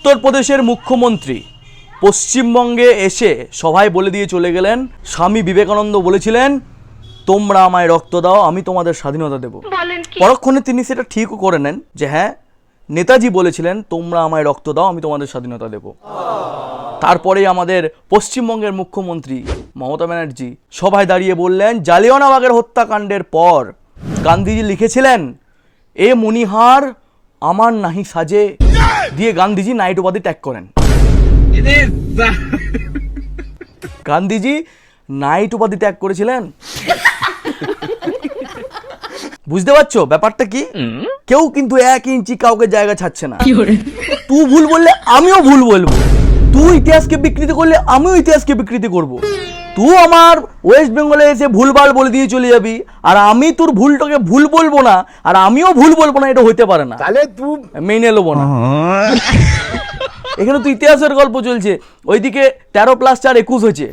উত্তরপ্রদেশের মুখ্যমন্ত্রী পশ্চিমবঙ্গে এসে সভায় বলে দিয়ে চলে গেলেন, স্বামী বিবেকানন্দ বলেছিলেন তোমরা আমায় রক্ত দাও আমি তোমাদের স্বাধীনতা দেব। পরক্ষণে তিনি সেটা ঠিকও করে নেন যে হ্যাঁ, নেতাজি বলেছিলেন তোমরা আমায় রক্ত দাও আমি তোমাদের স্বাধীনতা দেব। তারপরে আমাদের পশ্চিমবঙ্গের মুখ্যমন্ত্রী মমতা ব্যানার্জি সভায় দাঁড়িয়ে বললেন জালিয়ানওয়ালাবাগের হত্যাকাণ্ডের পর গান্ধীজি লিখেছিলেন এ মণিহার আমার নাহি সাজে, দিয়ে গান্ধীজি নাইট উপাধি ত্যাগ করেন। গান্ধীজি নাইট উপাধি ত্যাগ করেছিলেন। বুঝতে পারছো ব্যাপারটা কি? কেউ কিন্তু 1 ইঞ্চি কাউকে জায়গা ছাড়ছে না। তুই ভুল বললে আমিও ভুল বলবো, তুই ইতিহাসকে বিকৃতি করলে আমিও ইতিহাসকে বিকৃতি করব। তুই আমার ওয়েস্ট বেঙ্গলে এসে ভুলভাল বলে দিয়ে চলে যাবি, আর আমি তোর ভুলটাকে ভুল বলবো না আর আমিও ভুল বলবো না, এটা হইতে পারে না। তাহলে তুই মেনে নেবো না। এখানে তো ইতিহাসের গল্প চলছে, ওইদিকে 13 + 4 = 21 হয়েছে।